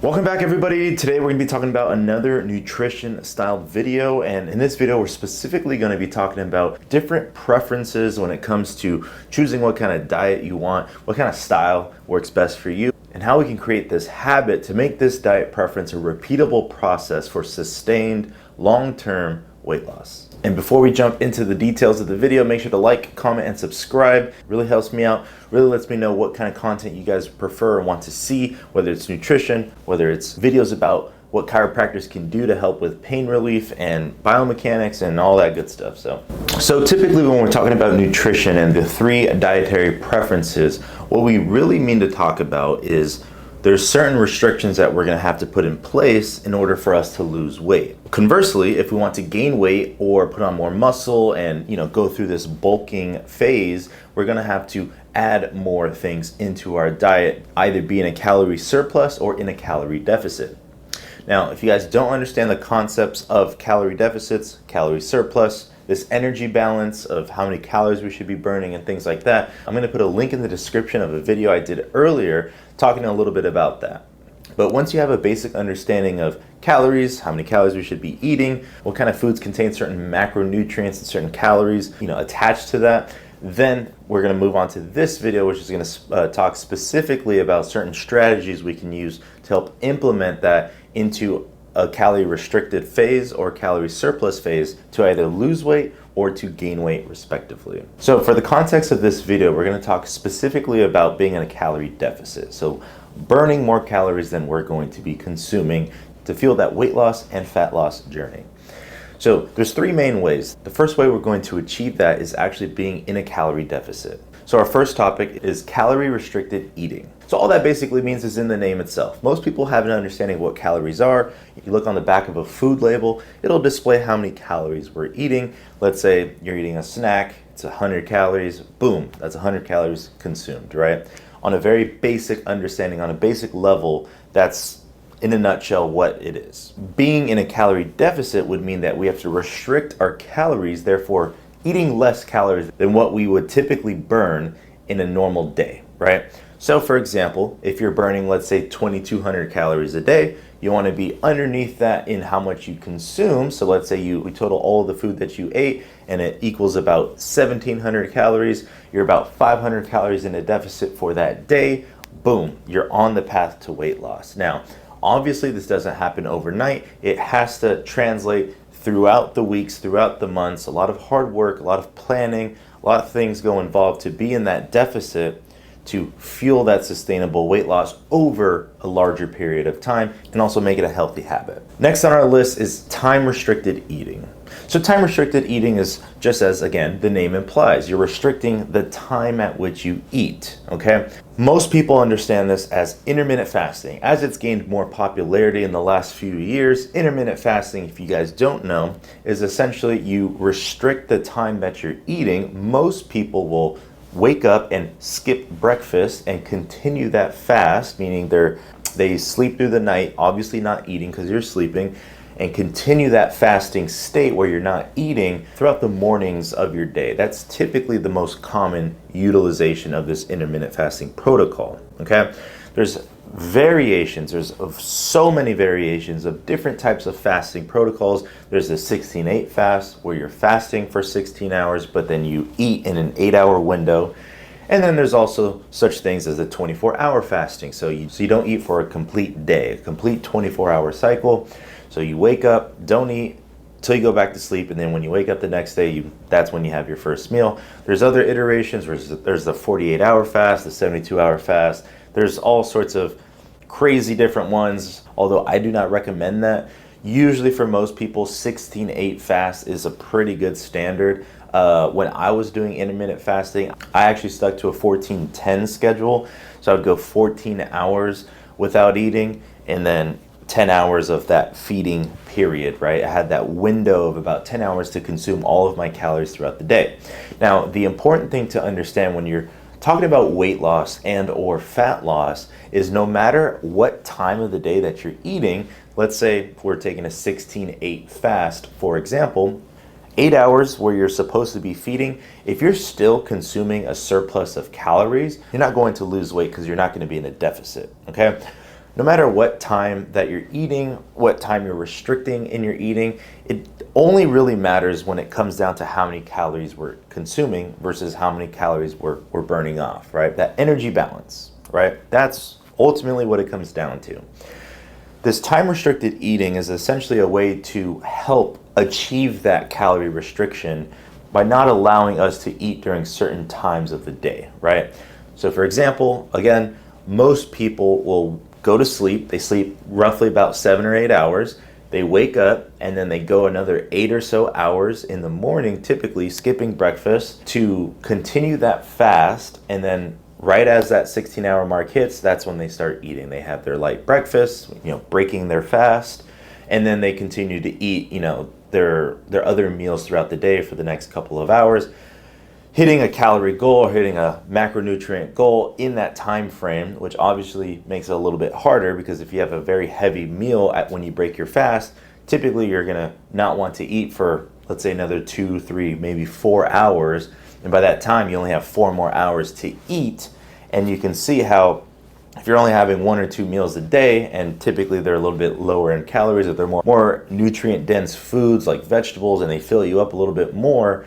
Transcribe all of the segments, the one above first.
Welcome back everybody. Today we're going to be talking about another nutrition style video, and in this video we're specifically going to be talking about different preferences when it comes to choosing what kind of diet you want, what kind of style works best for you, and how we can create this habit to make this diet preference a repeatable process for sustained long-term weight loss. And before we jump into the details of the video, make sure to like, comment, and subscribe. It really helps me out, really lets me know what kind of content you guys prefer and want to see, whether it's nutrition, whether it's videos about what chiropractors can do to help with pain relief and biomechanics and all that good stuff. So typically when we're talking about nutrition and the three dietary preferences, what we really mean to talk about is there's certain restrictions that we're going to have to put in place in order for us to lose weight. Conversely, if we want to gain weight or put on more muscle and go through this bulking phase, we're going to have to add more things into our diet, either be in a calorie surplus or in a calorie deficit. Now, if you guys don't understand the concepts of calorie deficits, calorie surplus, this energy balance of how many calories we should be burning and things like that, I'm going to put a link in the description of a video I did earlier talking a little bit about that. But once you have a basic understanding of calories, how many calories we should be eating, what kind of foods contain certain macronutrients and certain calories attached to that, then we're going to move on to this video, which is going to talk specifically about certain strategies we can use to help implement that into a calorie restricted phase or calorie surplus phase to either lose weight or to gain weight respectively. So for the context of this video, we're going to talk specifically about being in a calorie deficit. So burning more calories than we're going to be consuming to fuel that weight loss and fat loss journey. So there's three main ways. The first way we're going to achieve that is actually being in a calorie deficit. So our first topic is calorie restricted eating. So all that basically means is in the name itself. Most people have an understanding of what calories are. If you look on the back of a food label, it'll display how many calories we're eating. Let's say you're eating a snack, it's 100 calories, boom, that's 100 calories consumed, right? On a very basic understanding, on a basic level, that's in a nutshell what it is. Being in a calorie deficit would mean that we have to restrict our calories, therefore eating less calories than what we would typically burn in a normal day, right? So for example, if you're burning, let's say 2,200 calories a day, you want to be underneath that in how much you consume. So let's say we total all of the food that you ate and it equals about 1,700 calories. You're about 500 calories in a deficit for that day. Boom, you're on the path to weight loss. Now, obviously this doesn't happen overnight. It has to translate throughout the weeks, throughout the months, a lot of hard work, a lot of planning, a lot of things go involved to be in that deficit to fuel that sustainable weight loss over a larger period of time and also make it a healthy habit. Next on our list is time restricted eating. So time restricted eating is just as, again, the name implies, you're restricting the time at which you eat, okay? Most people understand this as intermittent fasting. As it's gained more popularity in the last few years, intermittent fasting, if you guys don't know, is essentially you restrict the time that you're eating. Most people will wake up and skip breakfast and continue that fast, meaning they sleep through the night, obviously not eating because you're sleeping, and continue that fasting state where you're not eating throughout the mornings of your day. That's typically the most common utilization of this intermittent fasting protocol, okay? There's variations, there's so many variations of different types of fasting protocols. There's the 16-8 fast where you're fasting for 16 hours, but then you eat in an 8-hour window. And then there's also such things as the 24-hour fasting. So you don't eat for a complete day, a complete 24-hour cycle. So you wake up, don't eat till you go back to sleep, and then when you wake up the next day, that's when you have your first meal. There's other iterations. There's the 48-hour fast, the 72-hour fast. There's all sorts of crazy different ones, although I do not recommend that. Usually for most people, 16-8 fast is a pretty good standard. When I was doing intermittent fasting, I actually stuck to a 14-10 schedule. So I would go 14 hours without eating and then 10 hours of that feeding period, right? I had that window of about 10 hours to consume all of my calories throughout the day. Now, the important thing to understand when you're talking about weight loss and or fat loss is no matter what time of the day that you're eating, let's say if we're taking a 16-8 fast, for example, 8 hours where you're supposed to be feeding, if you're still consuming a surplus of calories, you're not going to lose weight because you're not going to be in a deficit, okay? no matter what time that you're eating, what time you're restricting in your eating, it only really matters when it comes down to how many calories we're consuming versus how many calories we're burning off, right? That energy balance, right? That's ultimately what it comes down to. This time-restricted eating is essentially a way to help achieve that calorie restriction by not allowing us to eat during certain times of the day, right? So for example, again, most people will go to sleep. They sleep roughly about 7 or 8 hours. They wake up and then they go another 8 or so hours in the morning, typically skipping breakfast to continue that fast, and then right as that 16-hour mark hits, that's when they start eating. They have their light breakfast, breaking their fast, and then they continue to eat, their other meals throughout the day for the next couple of hours, hitting a calorie goal or hitting a macronutrient goal in that time frame, which obviously makes it a little bit harder because if you have a very heavy meal when you break your fast, typically you're gonna not want to eat for, let's say, another 2, 3, maybe 4 hours. And by that time, you only have 4 more hours to eat. And you can see how if you're only having 1 or 2 meals a day, and typically they're a little bit lower in calories, or they're more nutrient-dense foods like vegetables, and they fill you up a little bit more,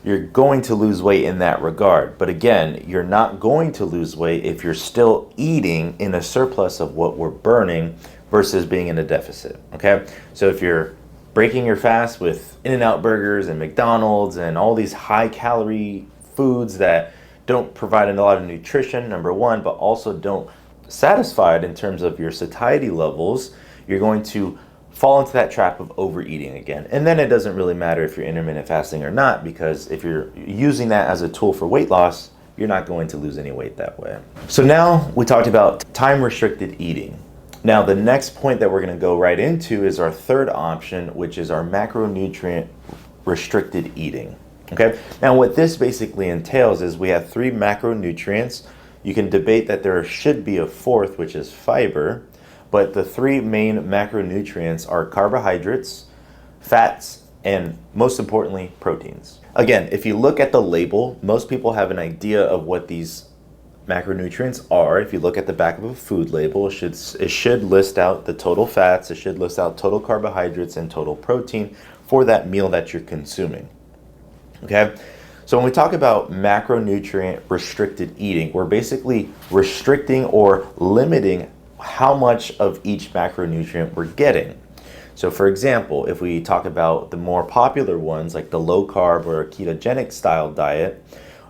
you're going to lose weight in that regard. But again, you're not going to lose weight if you're still eating in a surplus of what we're burning versus being in a deficit, okay? So if you're breaking your fast with In-N-Out burgers and McDonald's and all these high-calorie foods that don't provide a lot of nutrition, number one, but also don't satisfy it in terms of your satiety levels, you're going to fall into that trap of overeating again. And then it doesn't really matter if you're intermittent fasting or not, because if you're using that as a tool for weight loss, you're not going to lose any weight that way. So now we talked about time-restricted eating. Now, the next point that we're going to go right into is our third option, which is our macronutrient restricted eating. Okay. Now, what this basically entails is we have 3 macronutrients. You can debate that there should be a 4th, which is fiber, but the 3 main macronutrients are carbohydrates, fats, and most importantly, proteins. Again, if you look at the label, most people have an idea of what these macronutrients are. If you look at the back of a food label, it should list out the total fats, it should list out total carbohydrates and total protein for that meal that you're consuming. Okay, so when we talk about macronutrient restricted eating, we're basically restricting or limiting how much of each macronutrient we're getting. So for example, if we talk about the more popular ones like the low carb or ketogenic style diet,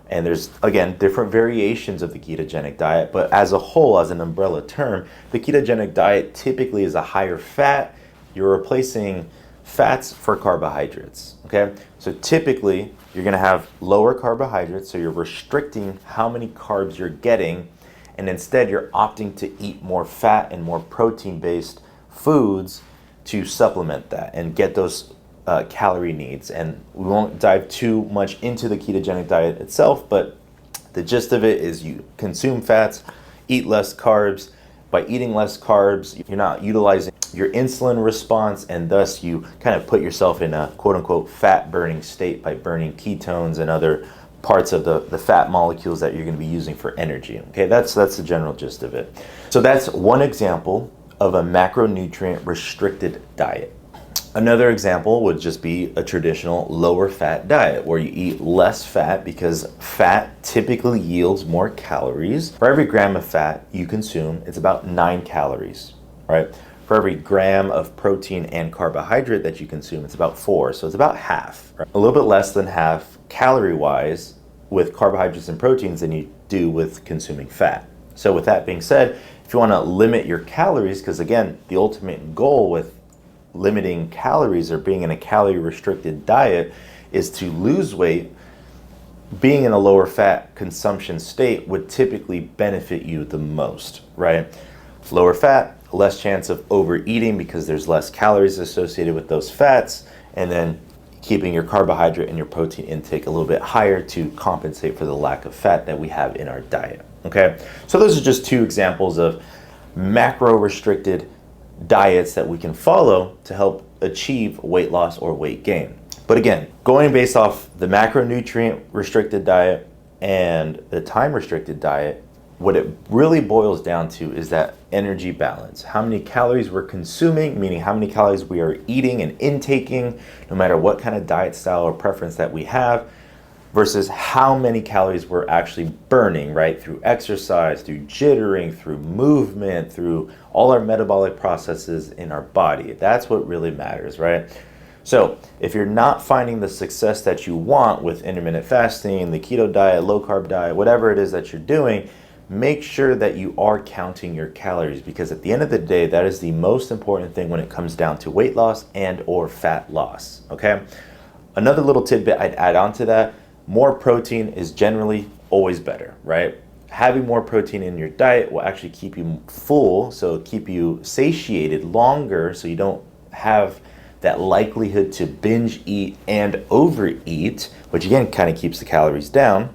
and there's, again, different variations of the ketogenic diet, but as a whole, as an umbrella term, the ketogenic diet typically is a higher fat. You're replacing fats for carbohydrates, okay? So typically, you're gonna have lower carbohydrates, so you're restricting how many carbs you're getting, and instead you're opting to eat more fat and more protein-based foods to supplement that and get those calorie needs. And we won't dive too much into the ketogenic diet itself, but the gist of it is you consume fats, eat less carbs. By eating less carbs, you're not utilizing your insulin response, and thus you kind of put yourself in a quote-unquote fat burning state by burning ketones and other parts of the fat molecules that you're going to be using for energy. Okay, that's the general gist of it. So that's one example of a macronutrient restricted diet. Another example would just be a traditional lower fat diet where you eat less fat because fat typically yields more calories. For every gram of fat you consume, it's about 9 calories, right? For every gram of protein and carbohydrate that you consume, it's about 4. So it's about half, right? A little bit less than half calorie-wise with carbohydrates and proteins than you do with consuming fat. So with that being said, if you want to limit your calories, because again, the ultimate goal with limiting calories or being in a calorie restricted diet is to lose weight, being in a lower fat consumption state would typically benefit you the most, right? Lower fat, less chance of overeating because there's less calories associated with those fats, and then keeping your carbohydrate and your protein intake a little bit higher to compensate for the lack of fat that we have in our diet. Okay, so those are just 2 examples of macro restricted diets that we can follow to help achieve weight loss or weight gain. But again, going based off the macronutrient restricted diet and the time restricted diet, what it really boils down to is that energy balance. How many calories we're consuming, meaning how many calories we are eating and intaking, no matter what kind of diet style or preference that we have, versus how many calories we're actually burning, right? Through exercise, through jittering, through movement, through all our metabolic processes in our body. That's what really matters, right? So if you're not finding the success that you want with intermittent fasting, the keto diet, low carb diet, whatever it is that you're doing, make sure that you are counting your calories, because at the end of the day, that is the most important thing when it comes down to weight loss and or fat loss, okay? Another little tidbit I'd add on to that, more protein is generally always better, right? Having more protein in your diet will actually keep you full, so keep you satiated longer, so you don't have that likelihood to binge eat and overeat, which again kind of keeps the calories down.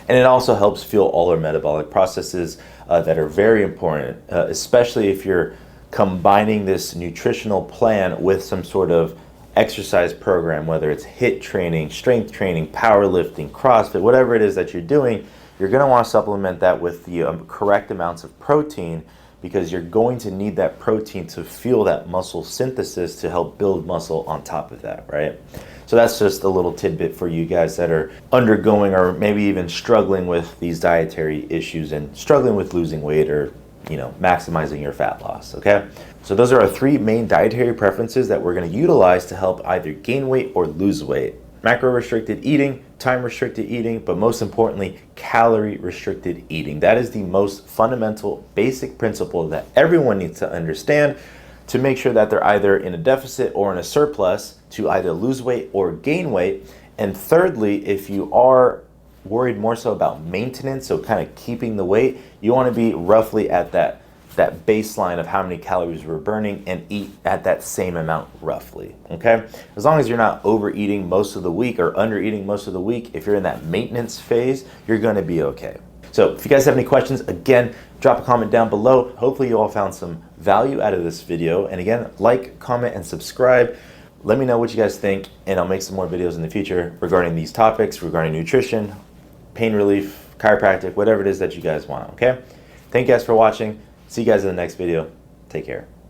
And it also helps fuel all our metabolic processes that are very important, especially if you're combining this nutritional plan with some sort of exercise program, whether it's HIIT training, strength training, powerlifting, CrossFit, whatever it is that you're doing. You're going to want to supplement that with the correct amounts of protein, because you're going to need that protein to fuel that muscle synthesis to help build muscle on top of that, right? So that's just a little tidbit for you guys that are undergoing or maybe even struggling with these dietary issues and struggling with losing weight or, you know, maximizing your fat loss, okay? So those are our 3 main dietary preferences that we're going to utilize to help either gain weight or lose weight. Macro-restricted eating, time-restricted eating, but most importantly, calorie-restricted eating. That is the most fundamental, basic principle that everyone needs to understand to make sure that they're either in a deficit or in a surplus to either lose weight or gain weight. And thirdly, if you are worried more so about maintenance, so kind of keeping the weight, you want to be roughly at that baseline of how many calories we're burning and eat at that same amount roughly, okay? As long as you're not overeating most of the week or undereating most of the week, if you're in that maintenance phase, you're gonna be okay. So if you guys have any questions, again, drop a comment down below. Hopefully you all found some value out of this video. And again, like, comment, and subscribe. Let me know what you guys think, and I'll make some more videos in the future regarding these topics, regarding nutrition, pain relief, chiropractic, whatever it is that you guys want, okay? Thank you guys for watching. See you guys in the next video. Take care.